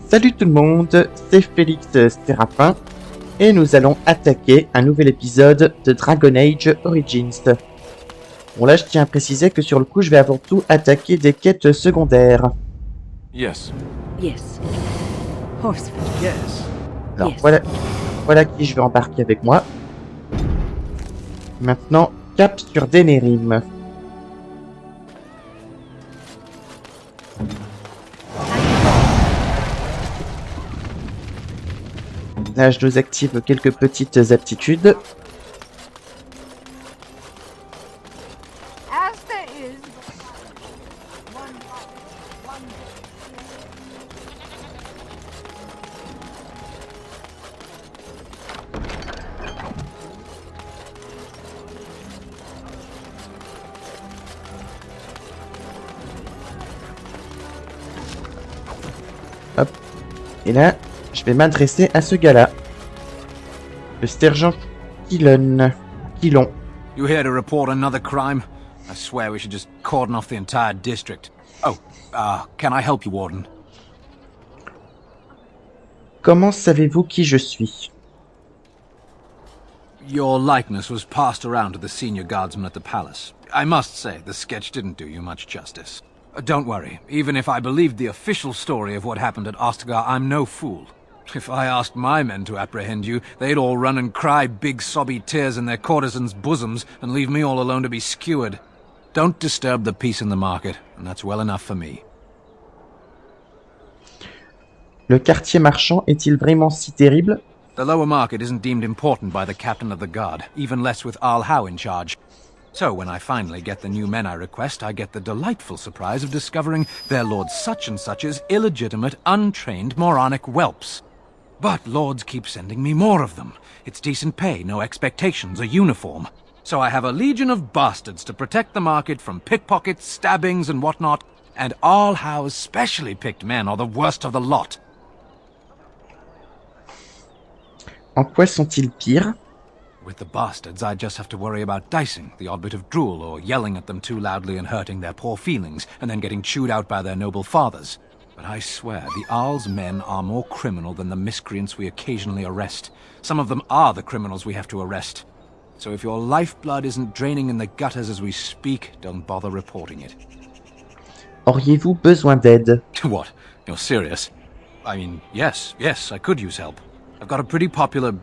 Salut tout le monde, c'est Félix Séraphin et nous allons attaquer un nouvel épisode de Dragon Age Origins. Bon là je tiens à préciser que sur le coup je vais avant tout attaquer des quêtes secondaires. Yes. Yes. Horsefoot. Yes. Alors Yes. voilà qui je vais embarquer avec moi. Maintenant, cap sur Denerim. Là, je nous active quelques petites aptitudes. As there is Hop. Et là, je vais m'adresser à ce gars-là. Le sergent Quilon. You here to report another crime? I swear we should just cordon off the entire district. Oh, can I help you, Warden? Comment savez-vous qui je suis? Your likeness was passed around to the senior guardsman at the palace. I must say, the sketch didn't do you much justice. Don't worry, even if I believed the official story of what happened at Ostagar, I'm no fool. If I asked my men to apprehend you, they'd all run and cry big sobby tears in their courtesans' bosoms and leave me all alone to be skewered. Don't disturb the peace in the market, and that's well enough for me. Le quartier marchand est-il vraiment si terrible? The lower market isn't deemed important by the captain of the guard, even less with Al Howe in charge. So when I finally get the new men I request, I get the delightful surprise of discovering their Lord Such-and-Such's illegitimate, untrained, moronic whelps. But lords keep sending me more of them. It's decent pay, no expectations, a uniform. So I have a legion of bastards to protect the market from pickpockets, stabbings, and whatnot, and Al Howe's specially picked men are the worst of the lot. En quoi sont-ils pires? With the bastards, I just have to worry about dicing, the odd bit of drool, or yelling at them too loudly and hurting their poor feelings, and then getting chewed out by their noble fathers. But I swear, the Arl's men are more criminal than the miscreants we occasionally arrest. Some of them are the criminals we have to arrest. So if your lifeblood isn't draining in the gutters as we speak, don't bother reporting it. Auriez-vous besoin d'aide? What? You're serious? I mean, yes, I could use help. I've got a pretty popular,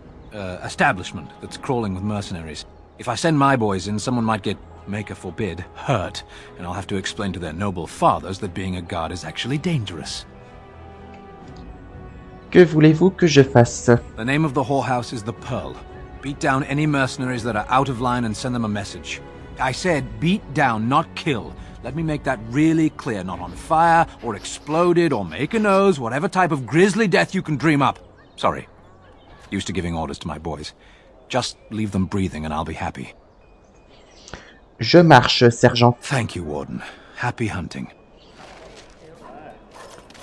establishment that's crawling with mercenaries. If I send my boys in, someone might get, Maker forbid, hurt, and I'll have to explain to their noble fathers that being a guard is actually dangerous. Que voulez-vous que je fasse? The name of the whorehouse is the Pearl. Beat down any mercenaries that are out of line and send them a message. I said beat down, not kill. Let me make that really clear. Not on fire, or exploded, or make a nose, whatever type of grisly death you can dream up. Sorry. Used to giving orders to my boys. Just leave them breathing and I'll be happy. Je marche, sergent. Thank you, Warden. Happy hunting.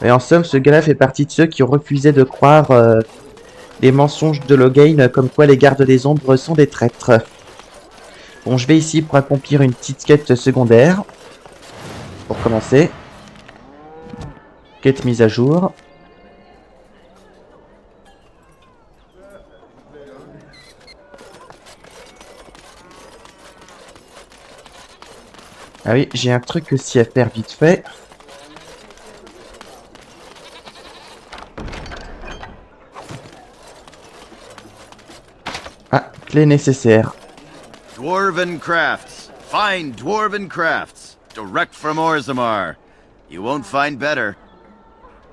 Et en somme, ce gars-là fait partie de ceux qui ont refusé de croire les mensonges de Logain, comme quoi les gardes des ombres sont des traîtres. Bon, je vais ici pour accomplir une petite quête secondaire. Pour commencer. Quête mise à jour. Ah oui, j'ai un truc aussi à faire vite fait. Ah, clé nécessaire. Dwarven crafts. Fine dwarven crafts. Direct from Orzammar. You won't find better.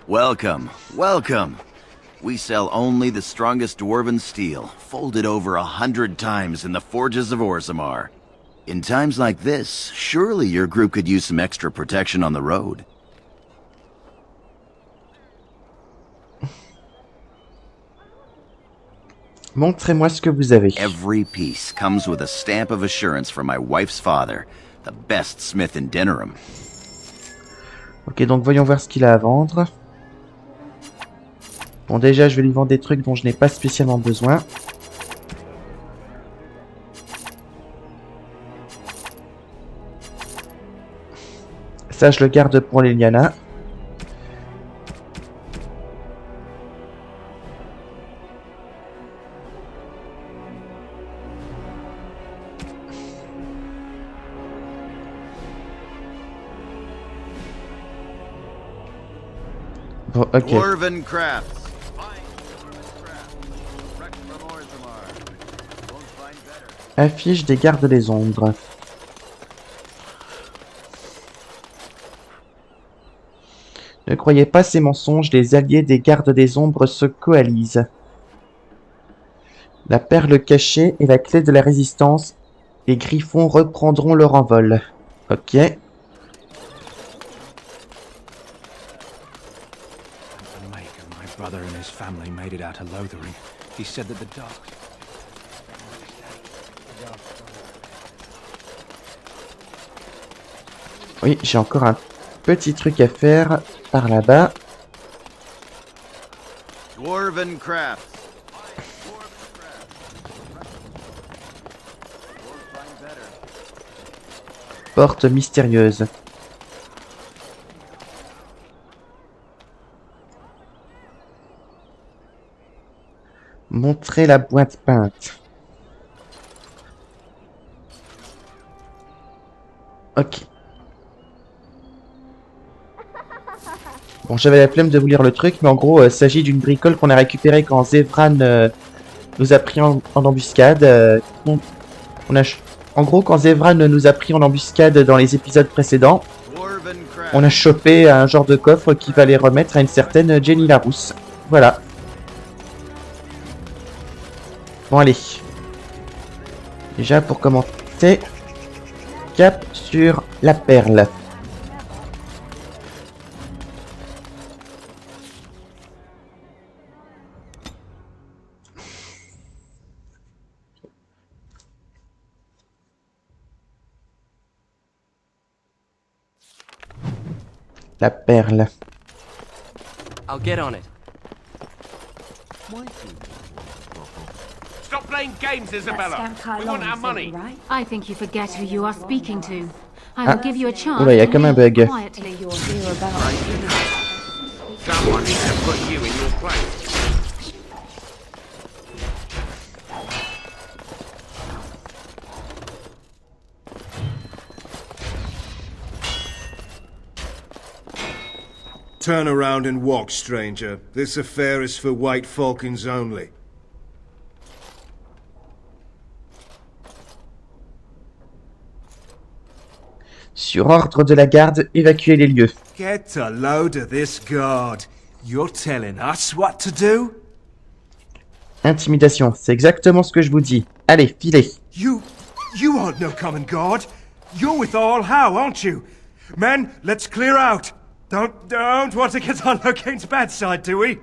Welcome, welcome. We sell only the strongest dwarven steel, folded over 100 times in the forges of Orzammar. In times like this, surely your group could use some extra protection on the road. Montrez-moi ce que vous avez. Every piece comes with a stamp of assurance from my wife's father, the best smith in Denerim. Ok, donc voyons voir ce qu'il a à vendre. Bon, déjà, je vais lui vendre des trucs dont je n'ai pas spécialement besoin. Ça, je le garde pour les lianas. Oh, ok. Dwarven crafts. Find dwarven crafts. Direct from Orzammar. You won't find better. Affiche des gardes des ombres. Ne croyez pas ces mensonges, les alliés des gardes des ombres se coalisent. La perle cachée est la clé de la résistance. Les griffons reprendront leur envol. Ok. The maker, my brother and his family made it out of Lothering. He said that the dogs... Oui, j'ai encore un petit truc à faire par là-bas. Dwarven crafts. Find dwarven crafts. You won't find better. Porte mystérieuse. Montrez la boîte peinte. Ok. Bon, j'avais la flemme de vous lire le truc, mais en gros, il s'agit d'une bricole qu'on a récupérée quand Zevran nous a pris en embuscade. En gros, quand Zevran nous a pris en embuscade dans les épisodes précédents, Dwarven crafts. on a chopé un genre de coffre qui va les remettre à une certaine Jenny Larousse. Voilà. Bon, allez. Déjà, pour commencer, cap sur la perle. La perle. I'll get on it. Stop playing games, Isabella. We want our money. I think you forget who you are speaking to. I will give you a chance Oula, y a to comme un leave bug. quietly. Someone needs to put you in your place. Turn around and walk, stranger. This affair is for White Falcons only. Sur ordre de la garde, évacuez les lieux. Get a load of this guard. You're telling us what to do? Intimidation, c'est exactement ce que je vous dis. Allez, filez. You aren't no common guard. You're with All How, aren't you? Men, let's clear out. Don't want to get on Locane's bad side, do we?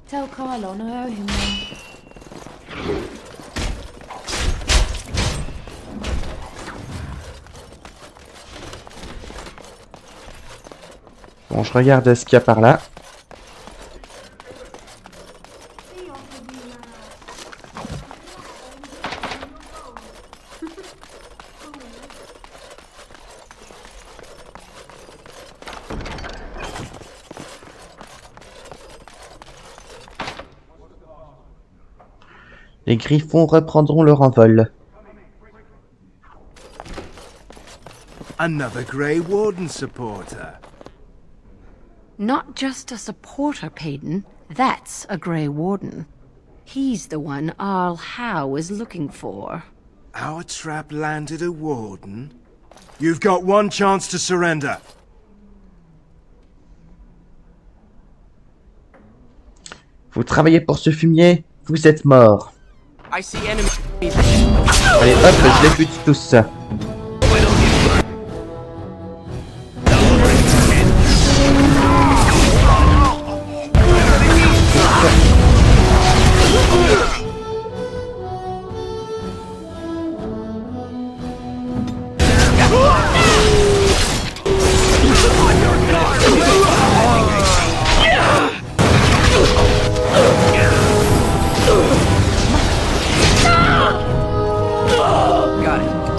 Tell Kylon I owe him one. Bon, je regarde ce qu'il y a par là. Les griffons reprendront leur envol. Another Grey Warden supporter. Not just a supporter, Payton. That's a Grey Warden. He's the one Arl Howe is looking for. Our trap landed a Warden? You've got one chance to surrender. Vous travaillez pour ce fumier, vous êtes mort. I see enemies. Allez, hop, je les bute tous.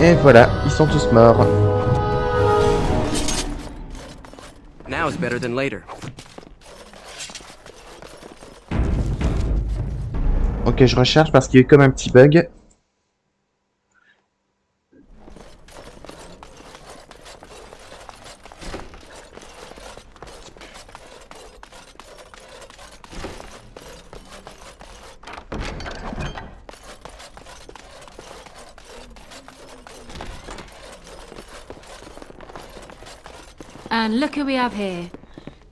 Et voilà, ils sont tous morts. Now is better than later. Ok, je recharge parce qu'il y a eu comme un petit bug. And look who we have here.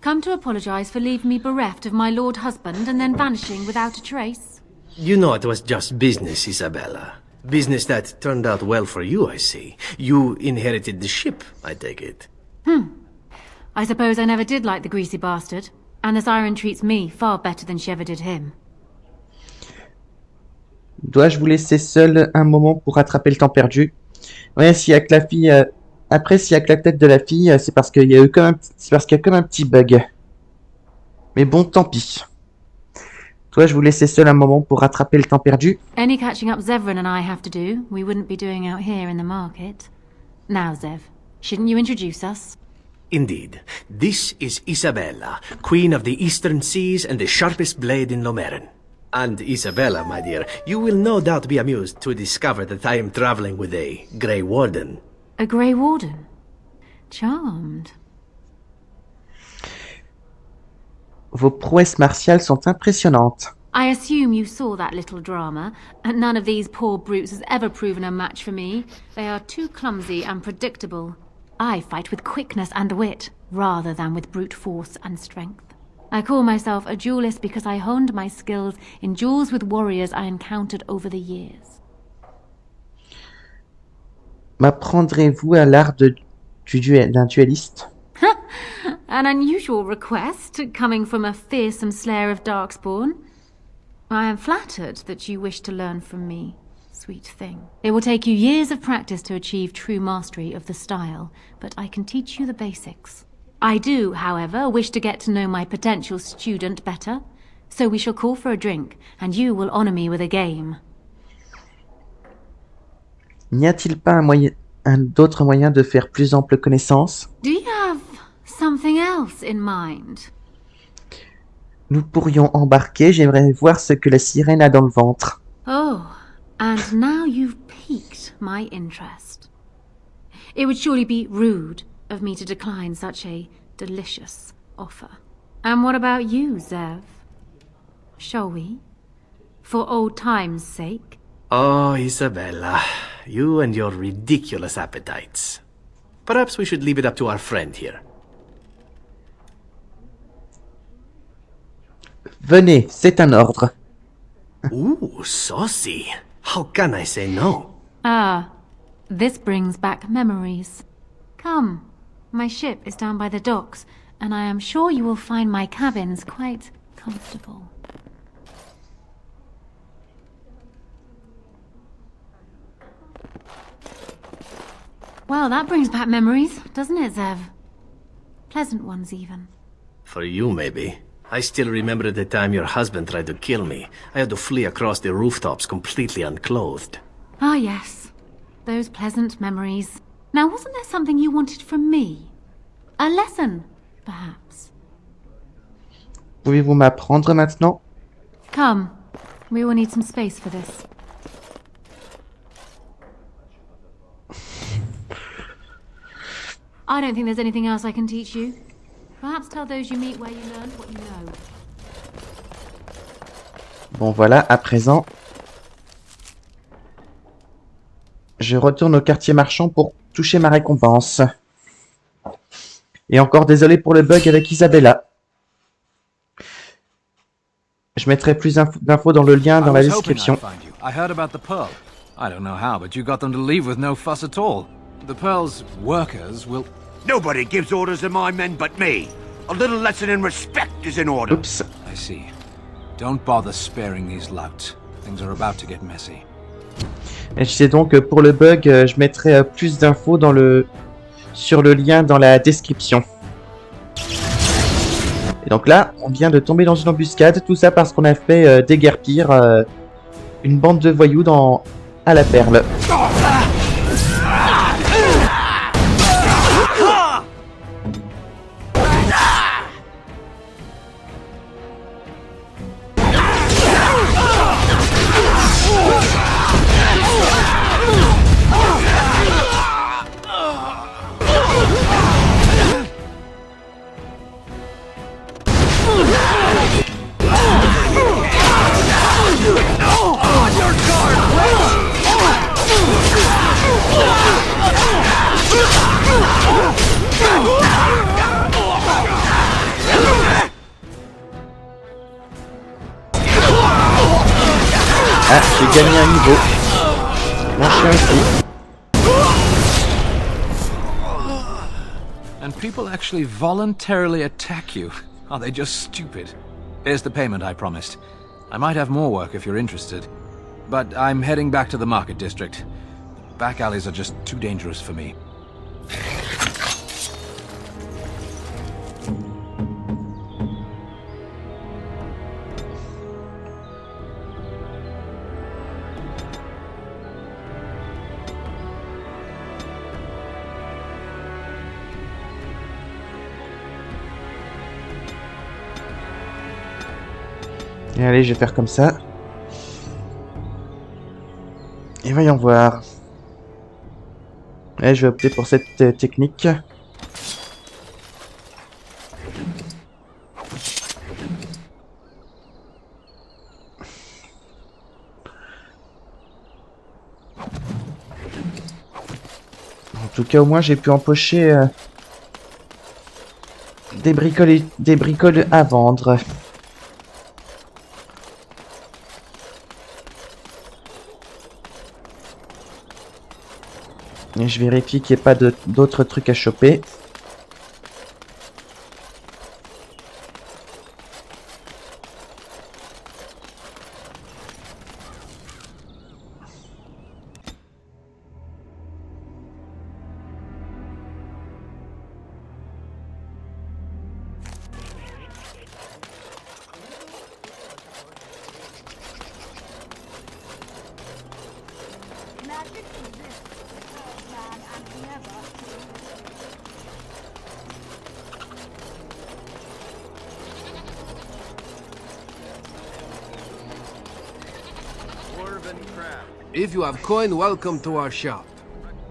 Come to apologize for leaving me bereft of my lord husband and then vanishing without a trace. You know it was just business, Isabella. Business that turned out well for you, I see. You inherited the ship, I take it. I suppose I never did like the greasy bastard. And the siren treats me far better than she ever did him. Dois-je vous laisser seul un moment pour rattraper le temps perdu? Ouais, s'il y a que la fille... Après, s'il y a que la tête de la fille, c'est parce qu'il y a eu comme c'est parce qu'il y a comme un petit bug. Mais bon, tant pis. Dois-je vous laisser seul un moment pour rattraper le temps perdu? Any catching up Zevran and I have to do, we wouldn't be doing out here in the market. Now, Zev, shouldn't you introduce us? Indeed. This is Isabella, Queen of the Eastern Seas and the sharpest blade in Lomerin. And Isabella, my dear, you will no doubt be amused to discover that I am traveling with a Grey Warden. A Grey Warden? Charmed. Vos prouesses martiales sont impressionnantes. I assume you saw that little drama, and none of these poor brutes has ever proven a match for me. They are too clumsy and predictable. I fight with quickness and wit, rather than with brute force and strength. I call myself a duelist because I honed my skills in duels with warriors I encountered over the years. M'apprendrez-vous à l'art d'un duelliste? An unusual request, coming from a fearsome slayer of Darkspawn. I am flattered that you wish to learn from me, sweet thing. It will take you years of practice to achieve true mastery of the style, but I can teach you the basics. I do, however, wish to get to know my potential student better, so we shall call for a drink, and you will honor me with a game. N'y a-t-il pas d'autre moyen de faire plus ample connaissance? Do you have something else in mind? Nous pourrions embarquer, j'aimerais voir ce que la sirène a dans le ventre. Oh, and now you've piqued my interest. It would surely be rude of me to decline such a delicious offer. And what about you, Zev? Shall we? For old time's sake? Oh, Isabella, you and your ridiculous appetites. Perhaps we should leave it up to our friend here. Venez, c'est un ordre. Ooh, saucy. How can I say no? Ah, this brings back memories. Come, my ship is down by the docks, and I am sure you will find my cabins quite comfortable. Well, that brings back memories, doesn't it, Zev? Pleasant ones, even. For you, maybe. I still remember the time your husband tried to kill me. I had to flee across the rooftops completely unclothed. Ah, yes. Those pleasant memories. Now, wasn't there something you wanted from me? A lesson, perhaps? Pouvez-vous m'apprendre maintenant? Come. We will need some space for this. I don't think there's anything else I can teach you. Perhaps tell those you meet where you learned what you know. Bon voilà, à présent, je retourne au quartier marchand pour toucher ma récompense. Et encore désolé pour le bug avec Isabella. Je mettrai plus d'infos dans le lien dans la description. I heard about the pearl. I don't know how, but you got them to leave with no fuss at all. The pearl's workers will... Nobody gives orders to my men but me. A little lesson in respect is in order. Oups. I see. Don't bother sparing these louts. Things are about to get messy. Et je sais donc pour le bug, je mettrai plus d'infos sur le lien dans la description. Et donc là, on vient de tomber dans une embuscade, tout ça parce qu'on a fait déguerpir une bande de voyous à la perle. Ah, j'ai gagné un niveau. Mon chien aussi. And people actually voluntarily attack you. Are they just stupid? Here's the payment I promised. I might have more work if you're interested. But I'm heading back to the market district. Back alleys are just too dangerous for me. Et allez, je vais faire comme ça. Et voyons voir. Et je vais opter pour cette technique. En tout cas, au moins, j'ai pu empocher des bricoles à vendre. Et je vérifie qu'il n'y ait pas d'autres trucs à choper. If you have coin, welcome to our shop.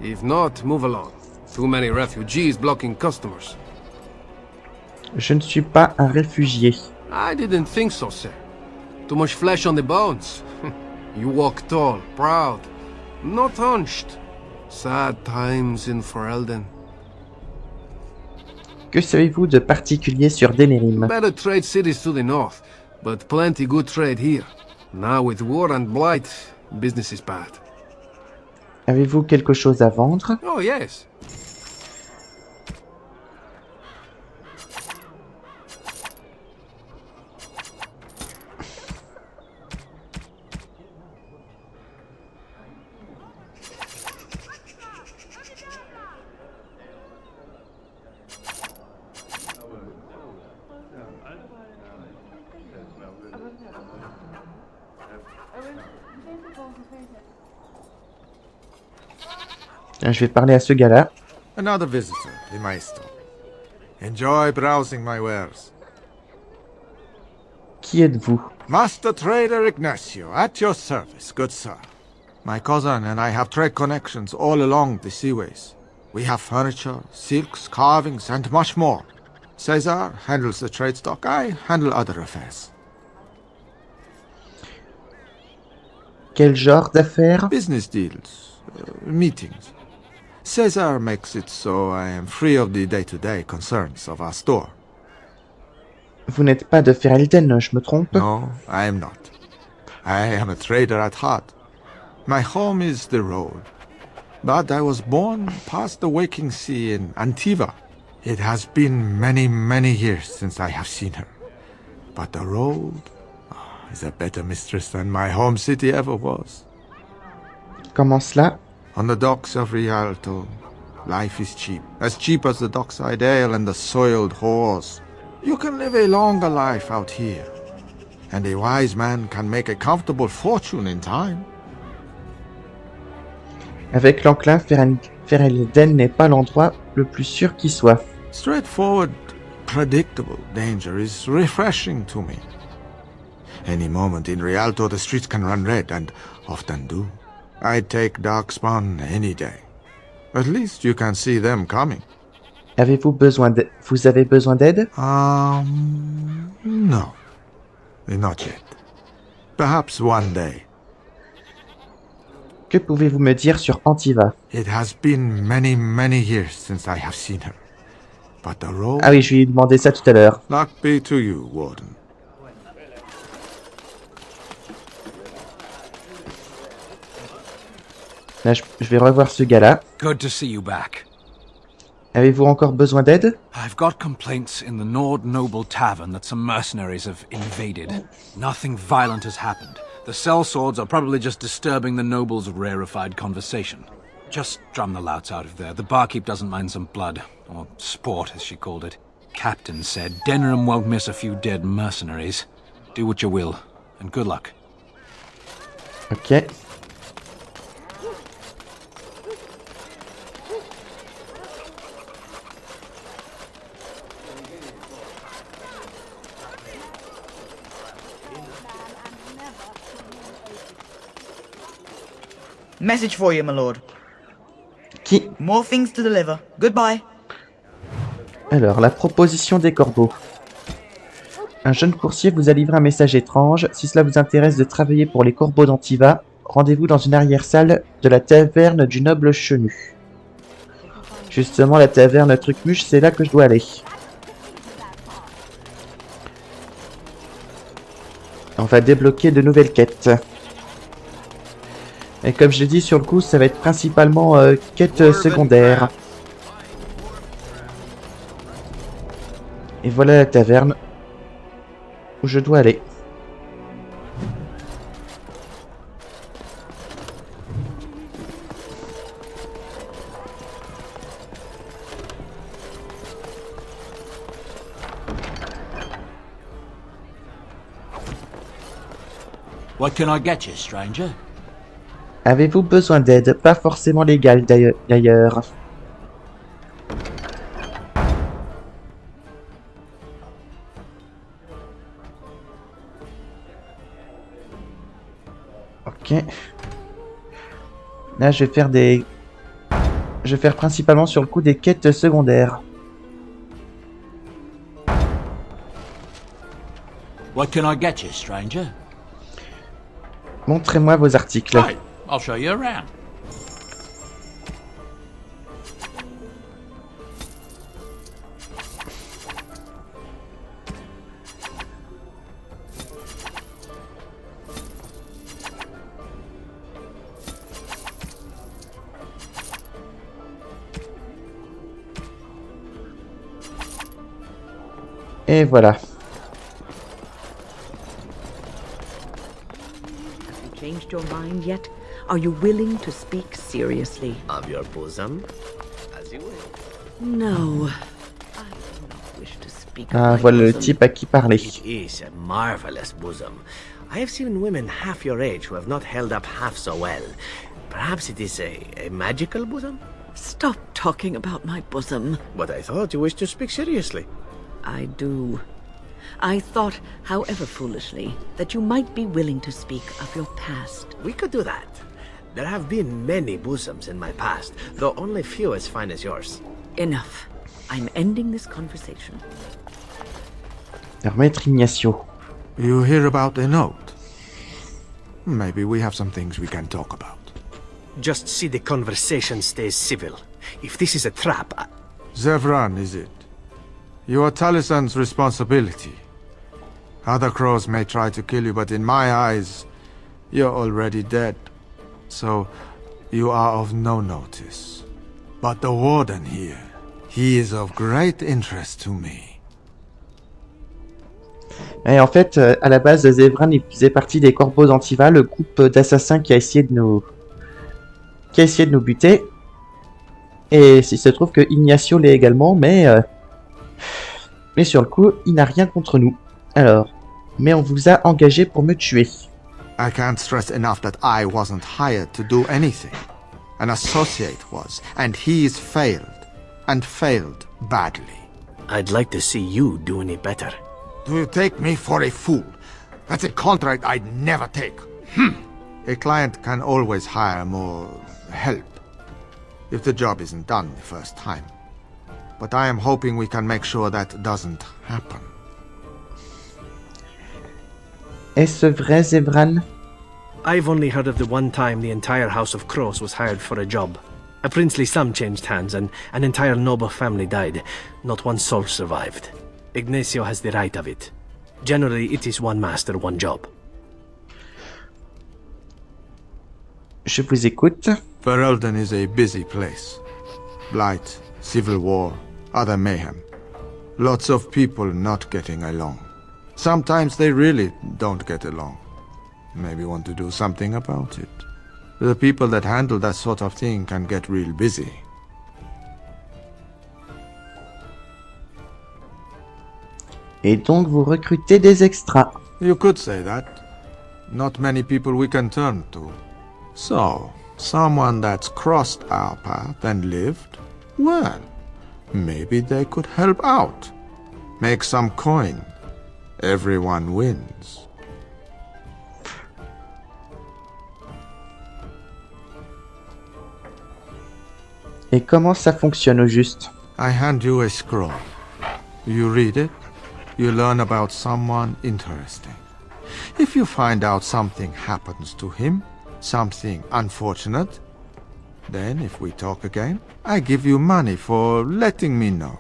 If not, move along. Too many refugees blocking customers. Je ne suis pas un réfugié. I didn't think so, sir. Too much flesh on the bones. You walk tall, proud, not hunched. Sad times in Ferelden. Que savez-vous de particulier sur Denerim? Better trade cities to the north, but plenty good trade here. Now with war and blight, business is bad. Avez-vous quelque chose à vendre? Oh yes. Je vais parler à ce gars-là. Another visitor in my store. Enjoy browsing my wares. Qui êtes-vous? Master Trader Ignacio, at your service, good sir. My cousin and I have trade connections all along the seaways. We have furniture, silks, carvings, and much more. Cesar handles the trade stock, I handle other affairs. Quel genre d'affaires? Business deals, meetings. Cesar makes it so I am free of the day-to-day concerns of our store. Vous n'êtes pas de Ferelden, je me trompe? No, I am not. I am a trader at heart. My home is the road. But I was born past the waking sea in Antiva. It has been many, many years since I have seen her. But the road is a better mistress than my home city ever was. Comment cela? On the docks of Rialto, life is cheap. As cheap as the dockside ale and the soiled whores. You can live a longer life out here. And a wise man can make a comfortable fortune in time. Avec l'enclave, Ferelden n'est pas l'endroit le plus sûr qui soit. Straightforward, predictable danger is refreshing to me. Any moment in Rialto the streets can run red, and often do. I'd take Darkspawn any day. At least you can see them coming. Avez-vous besoin d'aide? Vous avez besoin d'aide? No. Not yet. Perhaps one day. Que pouvez-vous me dire sur Antiva? It has been many, many years since I have seen her. But the road... Ah oui, je lui ai demandé ça tout à l'heure. Luck be to you, Warden. Là, je vais revoir ce gars-là. Good to see you back. Avez-vous encore besoin d'aide? I've got complaints in the Nord Noble Tavern that some mercenaries have invaded. Nothing violent has happened. The sellswords are probably just disturbing the nobles' rarefied conversation. Just drum the louts out of there. The barkeep doesn't mind some blood. Or sport, as she called it. Captain said Denham won't miss a few dead mercenaries. Do what you will, and good luck. Ok. Message for you, my lord. Qui? More things to deliver. Goodbye. Alors, la proposition des corbeaux. Un jeune coursier vous a livré un message étrange. Si cela vous intéresse de travailler pour les corbeaux d'Antiva, rendez-vous dans une arrière-salle de la taverne du noble Chenu. Justement, la taverne Trucmuche, c'est là que je dois aller. On va débloquer de nouvelles quêtes. Et comme je l'ai dit, sur le coup, ça va être principalement quêtes secondaires. Et voilà la taverne où je dois aller. What can I get you, stranger? Avez-vous besoin d'aide? Pas forcément légale d'ailleurs. Ok. Là, je vais faire des... Je vais faire principalement sur le coup des quêtes secondaires. What can I get you, stranger? Montrez-moi vos articles. Right, I'll show you around. Et voilà. Changed your mind yet? Are you willing to speak seriously? Of your bosom? As you will. No. I do not wish to speak Ah, of my voilà le bosom. type à qui parler. It is a marvelous bosom. I have seen women half your age who have not held up half so well. Perhaps it is a magical bosom? Stop talking about my bosom. But I thought you wished to speak seriously. I do. I thought, however foolishly, that you might be willing to speak of your past. We could do that. There have been many bosoms in my past, though only few as fine as yours. Enough. I'm ending this conversation. Alors, Maître Ignacio. You hear about a note? Maybe we have some things we can talk about. Just see the conversation stays civil. If this is a trap, Zevran, is it? You are Talisan's responsibility. Other crows may try to kill you, but in my eyes, you're already dead. So, you are of no notice. But the warden here, he is of great interest to me. Et en fait, à la base, Zevran il faisait partie des corbeaux d'Antiva, le groupe d'assassins qui a essayé de nous... buter. Et il se trouve que Ignacio l'est également, mais sur le coup, il n'a rien contre nous. Alors, mais on vous a engagé pour me tuer. I can't stress enough that I wasn't hired to do anything. An associate was, and he's failed. And failed badly. I'd like to see you do any better. Do you take me for a fool? That's a contract I'd never take. A client can always hire more help if the job isn't done the first time. But I am hoping we can make sure that doesn't happen. Est-ce vrai, Zevran? I've only heard of the one time the entire House of Crows was hired for a job. A princely sum changed hands and an entire noble family died. Not one soul survived. Ignacio has the right of it. Generally, it is one master, one job. Je vous écoute. Ferelden is a busy place. Blight, civil war, other mayhem. Lots of people not getting along. Sometimes they really don't get along. Maybe want to do something about it. The people that handle that sort of thing can get real busy. Et donc vous recrutez des extras. You could say that. Not many people we can turn to. So, someone that's crossed our path and lived, well, maybe they could help out. Make some coin. Everyone wins. Et comment ça fonctionne au juste? I hand you a scroll. You read it, you learn about someone interesting. If you find out something happens to him, something unfortunate, then if we talk again, I give you money for letting me know.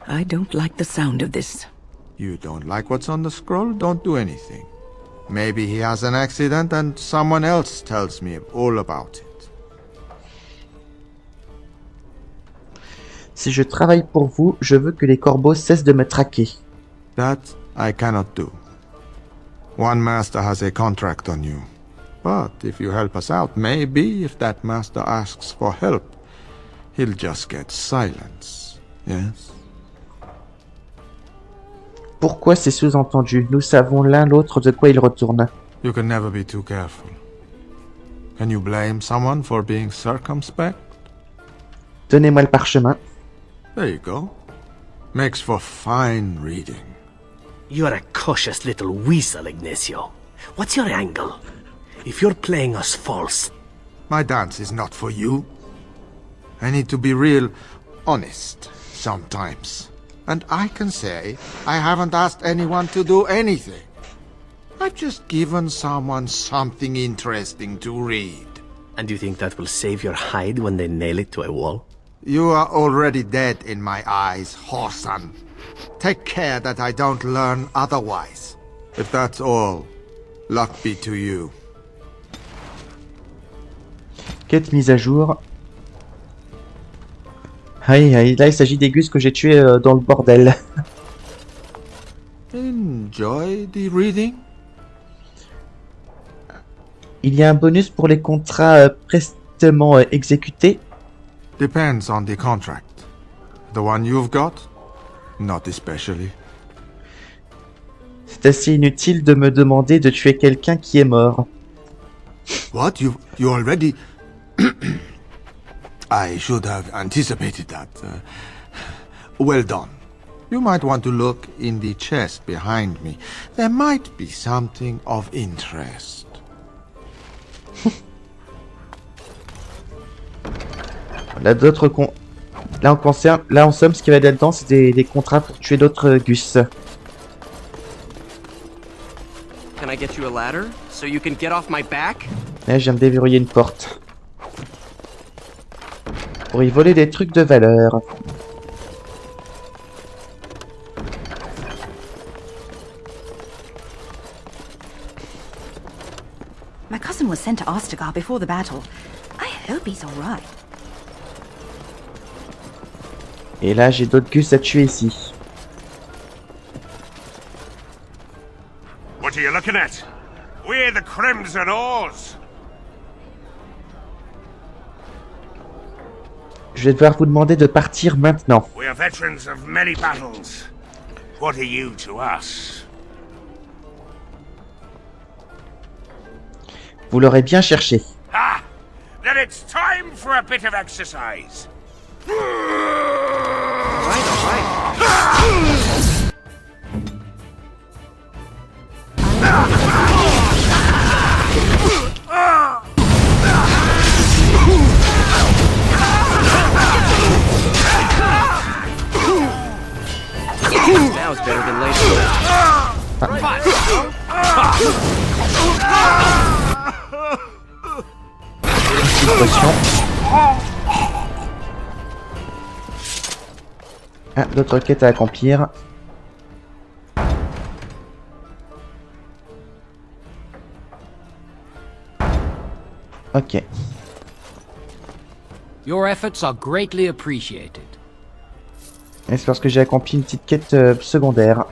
I don't like the sound of this. You don't like what's on the scroll? Don't do anything. Maybe he has an accident and someone else tells me all about it. Si je travaille pour vous, je veux que les corbeaux cessent de me traquer. That I cannot do. One master has a contract on you. But if you help us out, maybe if that master asks for help, he'll just get silence. Yes? Pourquoi c'est sous-entendu? Nous savons l'un l'autre de quoi il retourne. You can never be too careful. Can you blame someone for being circumspect? Donnez-moi le parchemin. There you go. Makes for fine reading. You're a cautious little weasel, Ignacio. What's your angle? If you're playing us false... My dance is not for you. I need to be real honest sometimes. And I can say I haven't asked anyone to do anything. I've just given someone something interesting to read. And you think that will save your hide when they nail it to a wall? You are already dead in my eyes, whoreson. Take care that I don't learn otherwise. If that's all, luck be to you. Quête mise à jour. Aïe, aïe, là il s'agit des gus que j'ai tués dans le bordel. Enjoy the reading. Il y a un bonus pour les contrats prestement exécutés. Depends on the contract. The one you've got? Not especially. C'est assez inutile de me demander de tuer quelqu'un qui est mort. What? You already... I should have anticipated that. Well done. You might want to look in the chest behind me. There might be something of interest. Là, d'autres là, en somme, ce qui va être là-dedans, c'est des contrats pour tuer d'autres gus. Can I get you a ladder so you can get off my back? Là, je viens de déverrouiller une porte. Pour y voler des trucs de valeur. My cousin was sent to Ostagar before the battle. I hope he's alright. Et là, j'ai d'autres gus à tuer ici. What are you looking at? We're the Crimson Oars. Je vais devoir vous demander de partir maintenant. We are veterans of many battles. What are you to us? Vous l'aurez bien cherché. Ah! Then it's time for a bit of exercise. Now it's better than later. Ah, d'autres quêtes à accomplir. Ok. Your efforts are greatly appreciated. Et c'est parce que j'ai accompli une petite quête secondaire.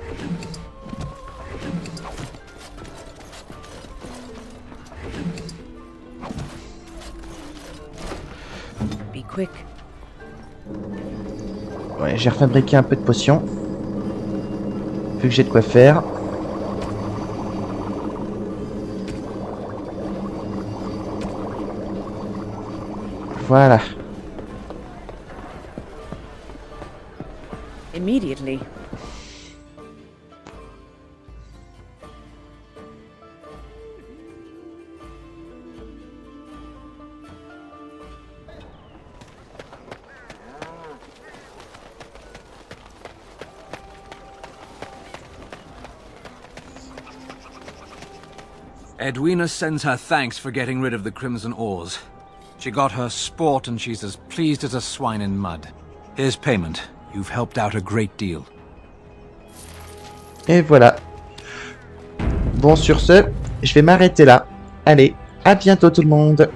Be quick. Ouais, j'ai refabriqué un peu de potions. Vu que j'ai de quoi faire. Voilà. Immediately. Edwina sends her thanks for getting rid of the Crimson Ores. She got her sport and she's as pleased as a swine in mud. Here's payment. You've helped out a great deal. Et voilà. Bon, sur ce, je vais m'arrêter là. Allez, à bientôt tout le monde.